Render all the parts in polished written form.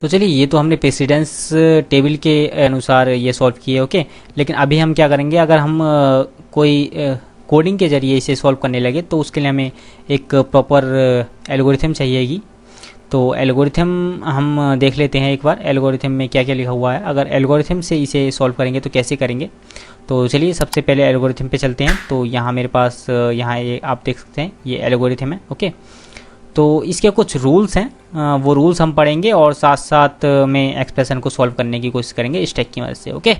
तो चलिए ये तो हमने प्रेसिडेंस टेबल के अनुसार ये सॉल्व किए। ओके, लेकिन अभी हम क्या करेंगे, अगर हम कोई कोडिंग के जरिए इसे सॉल्व करने लगे तो उसके लिए हमें एक प्रॉपर एल्गोरिथम चाहिएगी। तो एल्गोरिथम हम देख लेते हैं एक बार एल्गोरिथम में क्या क्या लिखा हुआ है। अगर एल्गोरिथम से इसे सॉल्व करेंगे तो कैसे करेंगे, तो चलिए सबसे पहले एल्गोरिथम पे चलते हैं। तो यहाँ मेरे पास यहाँ ये आप देख सकते हैं ये एल्गोरिथम है। ओके, तो इसके कुछ रूल्स हैं, वो रूल्स हम पढ़ेंगे और साथ साथ में एक्सप्रेशन को सॉल्व करने की कोशिश करेंगे स्टैक की मदद से। ओके,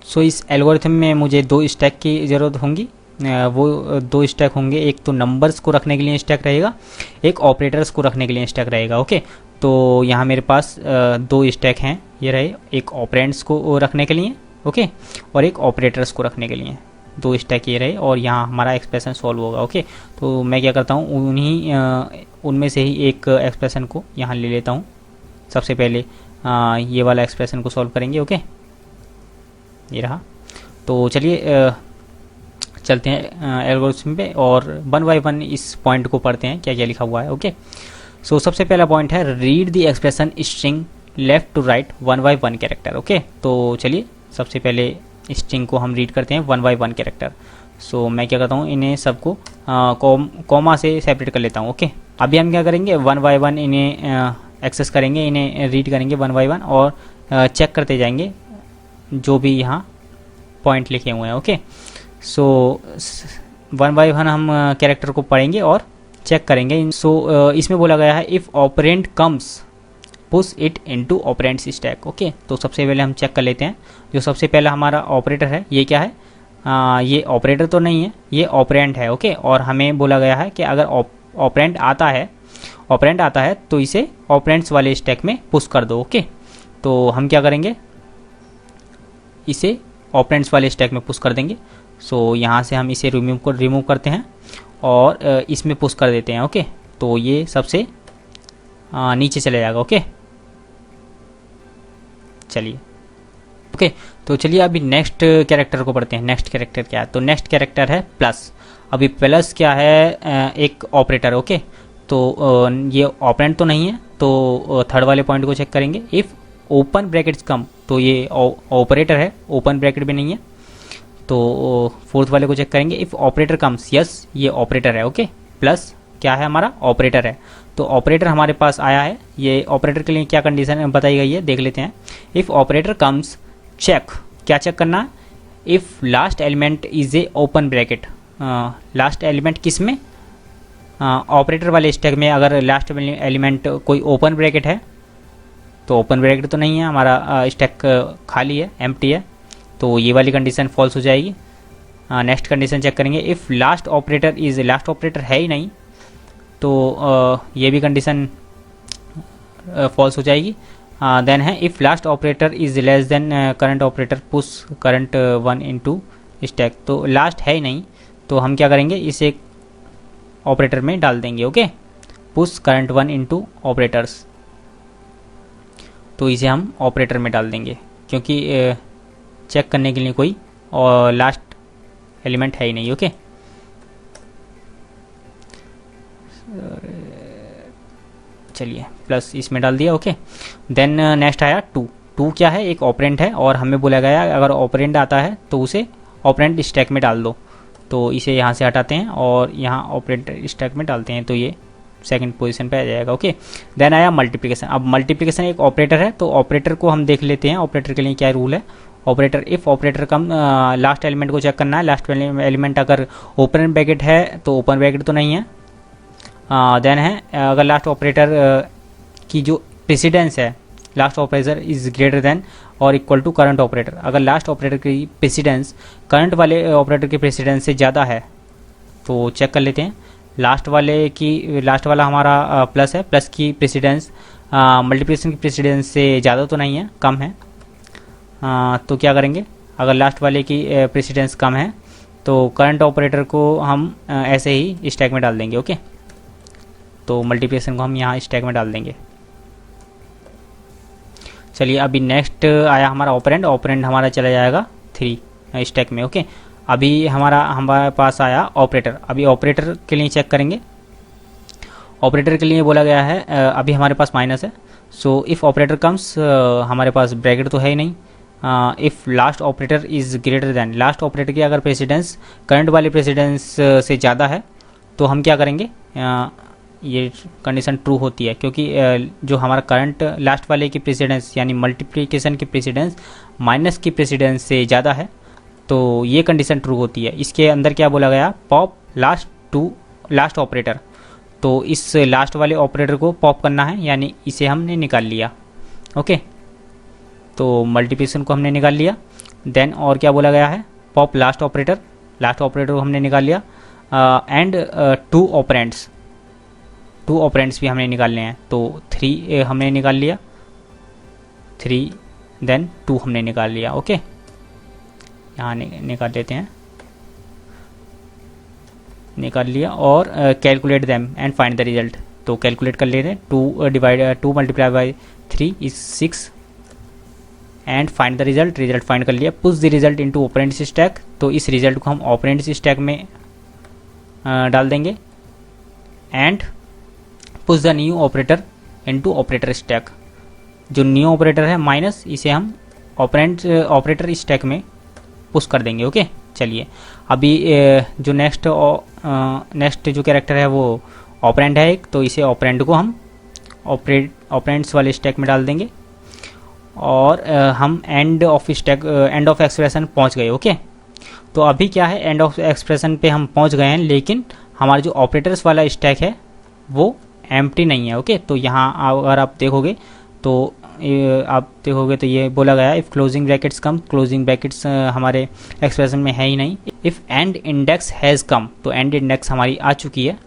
सो इस एल्गोरिथम में मुझे दो स्टैक की ज़रूरत होंगी। वो दो स्टैक होंगे, एक तो नंबर्स को रखने के लिए स्टैक रहेगा, एक ऑपरेटर्स को रखने के लिए स्टैक रहेगा। ओके, तो यहाँ मेरे पास दो स्टैक हैं, ये रहे, एक ऑपरेंड्स को रखने के लिए, ओके, और एक ऑपरेटर्स को रखने के लिए। दो स्टैक ये रहे और यहाँ हमारा एक्सप्रेशन सॉल्व होगा। ओके, तो मैं क्या करता हूँ, उनमें से ही एक एक्सप्रेशन को यहाँ ले लेता हूँ। सबसे पहले ये वाला एक्सप्रेशन को सॉल्व करेंगे। ओके, ये रहा। तो चलिए चलते हैं एल्गोरिथम पे और वन बाय वन इस पॉइंट को पढ़ते हैं क्या क्या लिखा हुआ है। ओके, सो सबसे पहला पॉइंट है read the expression string left to right one by one character. Okay, तो चलिए सबसे पहले स्ट्रिंग को हम रीड करते हैं वन बाय वन कैरेक्टर। सो मैं क्या करता हूँ, इन्हें सबको कॉमा से सेपरेट कर लेता हूँ। ओके, अभी हम क्या करेंगे, वन बाय वन इन्हें एक्सेस करेंगे, इन्हें रीड करेंगे वन बाय वन और चेक करते जाएंगे जो भी यहाँ पॉइंट लिखे हुए हैं। Okay, so one by one हम कैरेक्टर को पढ़ेंगे और चेक करेंगे। सो इसमें बोला गया है if operand comes push it into operands stack. Okay, तो सबसे पहले हम चेक कर लेते हैं। जो सबसे पहला हमारा ऑपरेटर है ये क्या है, ये ऑपरेटर तो नहीं है, ये ऑपरेंड है। ओके, और हमें बोला गया है कि अगर ऑपरेंड आता है तो इसे ऑपरेंड्स वाले स्टैक में पुश कर दो। ओके, तो हम क्या करेंगे, इसे ऑपरेंड्स वाले स्टैक में पुश कर देंगे। सो यहाँ से हम इसे रिमूव करते हैं और इसमें पुश कर देते हैं। ओके, तो ये सबसे नीचे चले जाएगा। ओके, चलिए। ओके, तो चलिए अभी नेक्स्ट कैरेक्टर को पढ़ते हैं। नेक्स्ट कैरेक्टर क्या है, तो नेक्स्ट कैरेक्टर है प्लस। अभी प्लस क्या है, एक ऑपरेटर। ओके, तो ये ऑपरेंड तो नहीं है, तो थर्ड वाले पॉइंट को चेक करेंगे। इफ़ ओपन ब्रैकेट्स कम, तो ये ऑपरेटर है, ओपन ब्रैकेट भी नहीं है, तो फोर्थ वाले को चेक करेंगे। इफ़ ऑपरेटर कम्स, यस ये ऑपरेटर है। ओके, प्लस क्या है हमारा, ऑपरेटर है, तो ऑपरेटर हमारे पास आया है। ये ऑपरेटर के लिए क्या कंडीशन बताई गई है देख लेते हैं। इफ़ ऑपरेटर कम्स चेक, क्या चेक करना है, if last element is a open bracket. Last element किस में, ऑपरेटर वाले स्टैक में अगर लास्ट एलिमेंट कोई ओपन ब्रैकेट है, तो ओपन ब्रैकेट तो नहीं है, हमारा स्टैक खाली है, एम्प्टी है, तो ये वाली कंडीशन फॉल्स हो जाएगी। नेक्स्ट कंडीशन चेक करेंगे। If last operator is, last operator है ही नहीं, तो ये भी कंडीशन फॉल्स हो जाएगी। देन है if last operator is less than current operator push current one into stack, तो लास्ट है ही नहीं, तो हम क्या करेंगे, इसे ऑपरेटर में डाल देंगे। Okay, push current one into operators, तो इसे हम ऑपरेटर में डाल देंगे क्योंकि चेक करने के लिए कोई और लास्ट एलिमेंट है ही नहीं। ओके, चलिए प्लस इसमें डाल दिया। ओके, देन नेक्स्ट आया टू क्या है, एक ऑपरेंड है और हमें बोला गया अगर ऑपरेंड आता है तो उसे ऑपरेंड स्टैक में डाल दो, तो इसे यहाँ से हटाते हैं और यहाँ ऑपरेंड स्टैक में डालते हैं, तो ये सेकंड पोजीशन पे आ जाएगा। ओके, देन आया मल्टीप्लिकेशन। अब मल्टीप्लिकेशन एक ऑपरेटर है, तो ऑपरेटर को हम देख लेते हैं ऑपरेटर के लिए क्या रूल है। Operator if operator come, last element को चेक करना है, लास्ट एलिमेंट अगर ओपन ब्रैकेट है तो ओपन ब्रैकेट तो नहीं है। देन है अगर लास्ट ऑपरेटर की जो प्रेसिडेंस है, last operator is greater than और इक्वल टू करंट ऑपरेटर, अगर लास्ट ऑपरेटर की प्रेसिडेंस करंट वाले ऑपरेटर की प्रेसिडेंस से ज़्यादा है तो चेक कर लेते हैं। लास्ट वाला हमारा प्लस है, प्लस की प्रेसिडेंस मल्टीप्लिकेशन की प्रेसिडेंस से ज़्यादा तो नहीं है, कम है, तो क्या करेंगे, अगर लास्ट वाले की प्रेसिडेंस कम है तो करंट ऑपरेटर को हम ऐसे ही स्टैक में डाल देंगे। ओके, तो मल्टीप्लिकेशन को हम यहाँ स्टैक में डाल देंगे। चलिए अभी नेक्स्ट आया हमारा ऑपरेंड हमारा चला जाएगा 3 स्टैक में। ओके, अभी हमारे पास आया ऑपरेटर। अभी ऑपरेटर के लिए चेक करेंगे। ऑपरेटर के लिए बोला गया है अभी हमारे पास माइनस है, सो इफ़ ऑपरेटर कम्स, हमारे पास ब्रैकेट तो है ही नहीं। If last operator is greater than, last operator की अगर प्रेसिडेंस करंट वाले प्रेसिडेंस से ज़्यादा है तो हम क्या करेंगे, ये कंडीशन ट्रू होती है, क्योंकि जो हमारा करंट लास्ट वाले की प्रेसिडेंस यानी मल्टीप्लिकेशन की प्रेसिडेंस माइनस की प्रेसिडेंस से ज़्यादा है, तो ये कंडीशन ट्रू होती है। इसके अंदर क्या बोला गया, pop last to last operator, तो इस लास्ट वाले ऑपरेटर को पॉप करना है, यानी इसे हमने निकाल लिया। ओके, तो मल्टीप्लिकेशन को हमने निकाल लिया। देन और क्या बोला गया है, pop last operator, last operator को हमने निकाल लिया। एंड टू ऑपरेंड्स भी हमने निकालने हैं, तो 3 हमने निकाल लिया, 3 देन 2 हमने निकाल लिया। ओके, यहाँ निकाल लेते हैं, निकाल लिया। और calculate them and find the result, तो कैलकुलेट कर लेते हैं। 2 multiply by 3 is 6 and find the result, result find कर लिया। Push the result into operands stack, तो इस रिजल्ट को हम ऑपरेंड्स स्टैक में डाल देंगे। And push the new operator into operator stack, जो न्यू ऑपरेटर है माइनस, इसे हम ऑपरेटर स्टैक में पुश कर देंगे। ओके, चलिए अभी जो नेक्स्ट जो कैरेक्टर है वो ऑपरेंड है एक, तो इसे ऑपरेंड को हम ऑपरेंड्स वाले स्टैक में डाल देंगे। और हम एंड ऑफ एक्सप्रेशन पहुंच गए। ओके, तो अभी क्या है, एंड ऑफ एक्सप्रेशन पे हम पहुंच गए हैं, लेकिन हमारा जो ऑपरेटर्स वाला स्टैक है वो एम्प्टी नहीं है। ओके, तो यहाँ अगर आप देखोगे तो ये बोला गया if closing brackets come, closing brackets हमारे एक्सप्रेशन में है ही नहीं। If end index has come, तो एंड इंडेक्स हमारी आ चुकी है।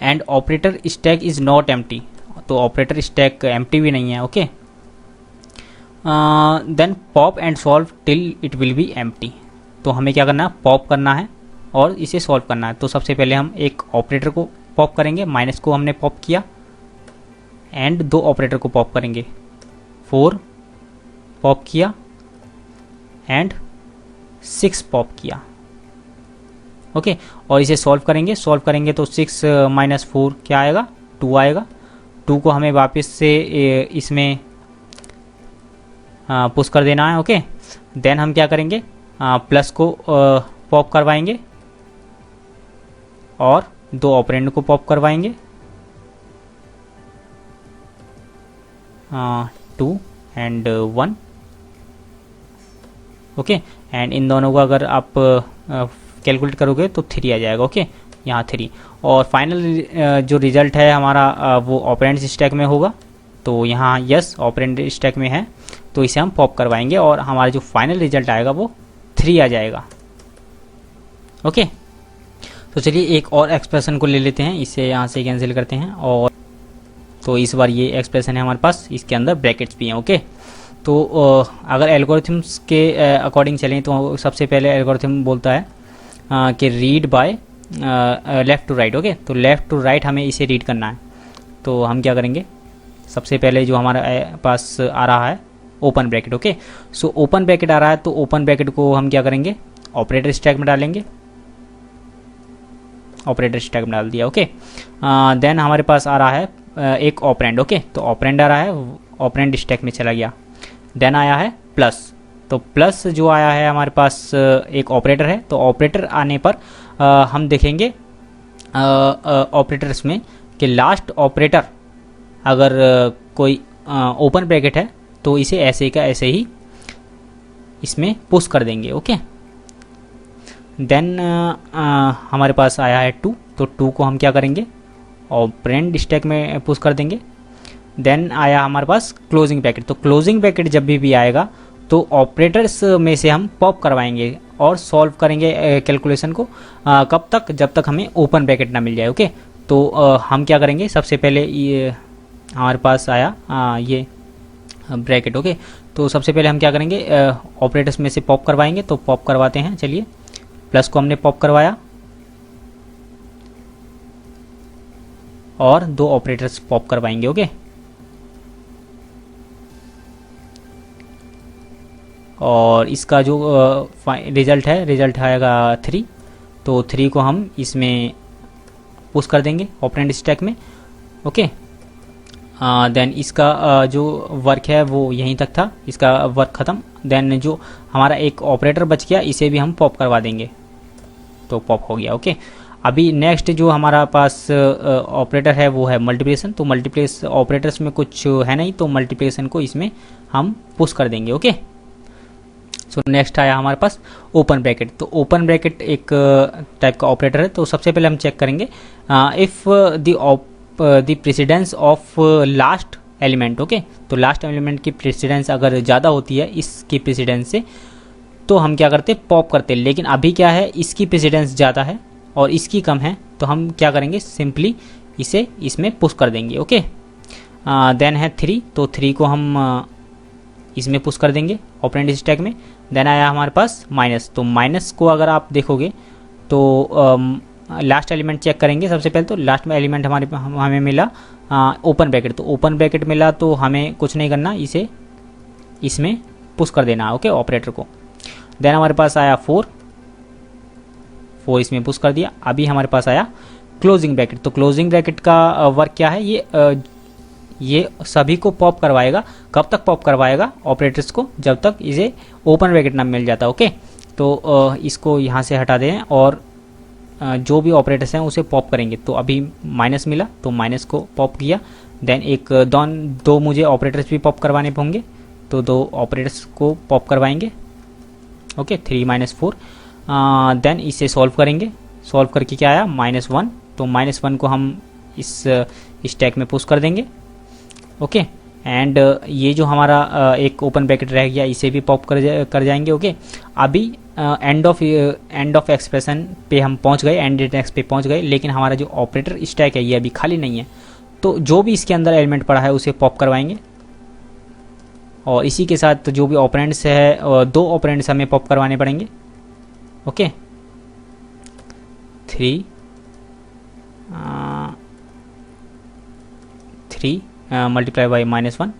And operator stack is not empty, तो ऑपरेटर स्टैक एम्प्टी भी नहीं है। Okay, then pop and solve till it will be empty, तो हमें क्या करना है, पॉप करना है और इसे सॉल्व करना है। तो सबसे पहले हम एक ऑपरेटर को पॉप करेंगे, माइनस को हमने पॉप किया, एंड 2 ऑपरेटर को पॉप करेंगे, 4 पॉप किया एंड 6 पॉप किया। ओके, और इसे सॉल्व करेंगे तो 6 माइनस 4 क्या आएगा, 2 आएगा। 2 को हमें वापस से इसमें पुश कर देना है। ओके, देन हम क्या करेंगे, प्लस को पॉप करवाएंगे और 2 ऑपरेंड को पॉप करवाएंगे, 2 एंड 1। ओके, एंड इन दोनों को अगर आप कैलकुलेट करोगे तो 3 आ जाएगा। ओके, यहाँ 3। और फाइनल जो रिज़ल्ट है हमारा वो ऑपरेंड स्टैक में होगा, तो यहाँ यस ऑपरेंड स्टैक में है, तो इसे हम पॉप करवाएंगे और हमारा जो फाइनल रिजल्ट आएगा वो 3 आ जाएगा। ओके, तो चलिए एक और एक्सप्रेशन को ले लेते हैं, इसे यहाँ से कैंसिल करते हैं। और तो इस बार ये एक्सप्रेशन है हमारे पास, इसके अंदर ब्रैकेट्स भी हैं। ओके, तो अगर एल्गोरिथम्स के अकॉर्डिंग चलें तो सबसे पहले एल्गोरिथम बोलता है कि read by left to right. Okay, तो लेफ़्ट टू राइट हमें इसे रीड करना है, तो हम क्या करेंगे, सबसे पहले जो हमारे पास आ रहा है open bracket. Okay, so open bracket आ रहा है, तो ओपन ब्रैकेट को हम क्या करेंगे, ऑपरेटर स्टैक में डालेंगे, ऑपरेटर स्टैक में डाल दिया। ओके, देन हमारे पास आ रहा है एक ऑपरेंड। ओके, तो ऑपरेंड आ रहा है, ऑपरेंड स्टैक में चला गया। देन आया है प्लस, तो प्लस जो आया है हमारे पास एक ऑपरेटर है, तो ऑपरेटर आने पर हम देखेंगे ऑपरेटर्स में कि लास्ट ऑपरेटर अगर कोई ओपन ब्रैकेट है तो इसे ऐसे का ऐसे ही इसमें पुश कर देंगे। ओके, देन हमारे पास आया है 2, तो 2 को हम क्या करेंगे, ऑपरेंड स्टैक में पुश कर देंगे। देन आया हमारे पास क्लोजिंग ब्रैकेट, तो क्लोजिंग ब्रैकेट जब भी आएगा तो ऑपरेटर्स में से हम पॉप करवाएंगे और सॉल्व करेंगे कैलकुलेशन को, कब तक, जब तक हमें ओपन ब्रैकेट ना मिल जाए। ओके, तो हम क्या करेंगे, सबसे पहले ये हमारे पास आया ये ब्रैकेट। ओके, तो सबसे पहले हम क्या करेंगे, ऑपरेटर्स में से पॉप करवाएंगे, तो पॉप करवाते हैं। चलिए, प्लस को हमने पॉप करवाया और 2 ऑपरेटर्स पॉप करवाएंगे। ओके, और इसका जो रिजल्ट है, रिजल्ट आएगा 3, तो 3 को हम इसमें पुश कर देंगे ऑपरेंड स्टैक में। ओके, देन इसका जो वर्क है वो यहीं तक था, इसका वर्क ख़त्म। देन जो हमारा एक ऑपरेटर बच गया इसे भी हम पॉप करवा देंगे, तो पॉप हो गया। ओके, अभी नेक्स्ट जो हमारा पास ऑपरेटर है वो है मल्टीप्लिकेशन। तो मल्टीप्लेस ऑपरेटर्स में कुछ है नहीं, तो मल्टीप्लिकेशन को इसमें हम पुश कर देंगे। ओके, सो नेक्स्ट आया हमारे पास ओपन ब्रैकेट। तो ओपन ब्रैकेट एक टाइप का ऑपरेटर है। तो सबसे पहले हम चेक करेंगे if the precedence of last element. Okay, तो लास्ट एलिमेंट की प्रेसिडेंस अगर ज़्यादा होती है इसकी प्रेसिडेंस से, तो हम क्या करते पॉप करते। लेकिन अभी क्या है, इसकी प्रेसिडेंस ज़्यादा है और इसकी कम है, तो हम क्या करेंगे, सिंपली इसे इसमें पुश कर देंगे। ओके, देन है 3, तो 3 को हम इसमें पुश कर देंगे ऑपरेंड स्टैक में। देन आया हमारे पास माइनस। तो माइनस को अगर आप देखोगे तो लास्ट एलिमेंट चेक करेंगे सबसे पहले। तो लास्ट में एलिमेंट हमें मिला ओपन ब्रैकेट। तो ओपन ब्रैकेट मिला तो हमें कुछ नहीं करना, इसे इसमें पुश कर देना। ओके, ऑपरेटर को। देन हमारे पास आया 4 इसमें पुश कर दिया। अभी हमारे पास आया क्लोजिंग ब्रैकेट। तो क्लोजिंग ब्रैकेट का वर्क क्या है, ये सभी को पॉप करवाएगा। कब तक पॉप करवाएगा ऑपरेटर्स को, जब तक इसे ओपन ब्रैकेट ना मिल जाता। ओके, तो इसको यहाँ से हटा दें और जो भी ऑपरेटर्स हैं उसे पॉप करेंगे। तो अभी माइनस मिला तो माइनस को पॉप किया। देन दो मुझे ऑपरेटर्स भी पॉप करवाने होंगे, तो 2 ऑपरेटर्स को पॉप करवाएंगे। ओके, 3 - 4। देन इसे सॉल्व करेंगे। सॉल्व करके क्या आया, -1। तो -1 को हम इस स्टैक में पुश कर देंगे। ओके, एंड ये जो हमारा एक ओपन ब्रैकेट रह गया इसे भी पॉप कर जाएंगे। ओके, अभी एंड ऑफ एक्सप्रेशन पे हम पहुंच गए, एंड इंडेक्स पे पहुंच गए, लेकिन हमारा जो ऑपरेटर स्टैक है ये अभी खाली नहीं है। तो जो भी इसके अंदर एलिमेंट पड़ा है उसे पॉप करवाएंगे और इसी के साथ जो भी ऑपरेंड्स है 2 ऑपरेंड्स हमें पॉप करवाने पड़ेंगे। ओके, 3 मल्टीप्लाई बाई -1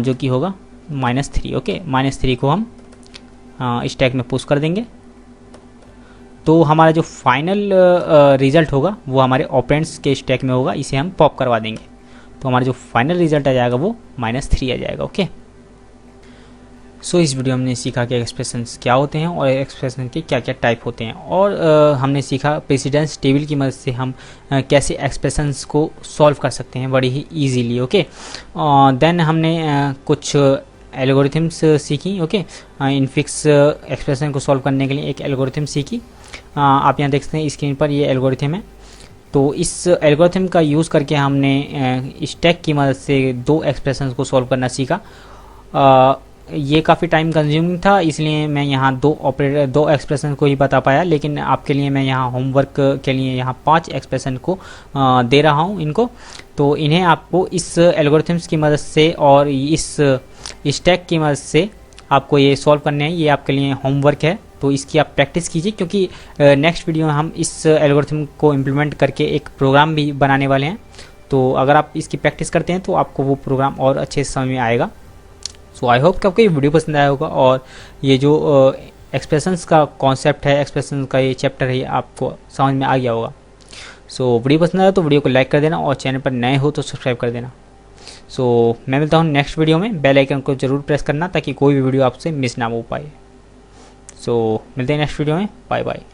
जो कि होगा -3। ओके, -3 को हम स्टैक में पुश कर देंगे। तो हमारा जो फाइनल रिजल्ट होगा वो हमारे ऑपरेंड्स के स्टैक में होगा, इसे हम पॉप करवा देंगे। तो हमारा जो फाइनल रिजल्ट आ जाएगा वो -3 आ जाएगा। ओके, सो इस वीडियो में हमने सीखा कि एक्सप्रेशंस क्या होते हैं और एक्सप्रेशन के क्या क्या टाइप होते हैं, और हमने सीखा प्रेसिडेंस टेबल की मदद से हम कैसे एक्सप्रेशंस को सॉल्व कर सकते हैं बड़ी ही इजीली। ओके, देन हमने कुछ एल्गोरिथम्स सीखी। ओके, इनफिक्स एक्सप्रेशन को सॉल्व करने के लिए एक एल्गोरिथम सीखी। आप यहाँ देख सकते हैं स्क्रीन पर ये एल्गोरिथम है। तो इस एल्गोरिथम का यूज़ करके हमने स्टैक की मदद से 2 एक्सप्रेशंस को सॉल्व करना सीखा। ये काफ़ी टाइम कंज्यूमिंग था, इसलिए मैं यहाँ 2 एक्सप्रेशन को ही बता पाया, लेकिन आपके लिए मैं यहाँ होमवर्क के लिए यहाँ 5 एक्सप्रेशन को दे रहा हूँ इनको। तो इन्हें आपको इस एल्गोरिथम्स की मदद से और इस स्टैक की मदद से आपको ये सॉल्व करने हैं। ये आपके लिए होमवर्क है, तो इसकी आप प्रैक्टिस कीजिए, क्योंकि नेक्स्ट वीडियो में हम इस एल्गोरिथम को इम्प्लीमेंट करके एक प्रोग्राम भी बनाने वाले हैं। तो अगर आप इसकी प्रैक्टिस करते हैं तो आपको वो प्रोग्राम और अच्छे से समझ में आएगा। सो आई होप कि आपको ये वीडियो पसंद आया होगा, और ये जो एक्सप्रेशंस का कॉन्सेप्ट है, एक्सप्रेशन का ये चैप्टर है, ये आपको समझ में आ गया होगा। सो वीडियो पसंद आया तो वीडियो को लाइक कर देना, और चैनल पर नए हो तो सब्सक्राइब कर देना। सो मैं मिलता हूँ नेक्स्ट वीडियो में। बेल आइकन को जरूर प्रेस करना ताकि कोई भी वीडियो आपसे मिस ना हो पाए। सो मिलते हैं नेक्स्ट वीडियो में। Bye bye.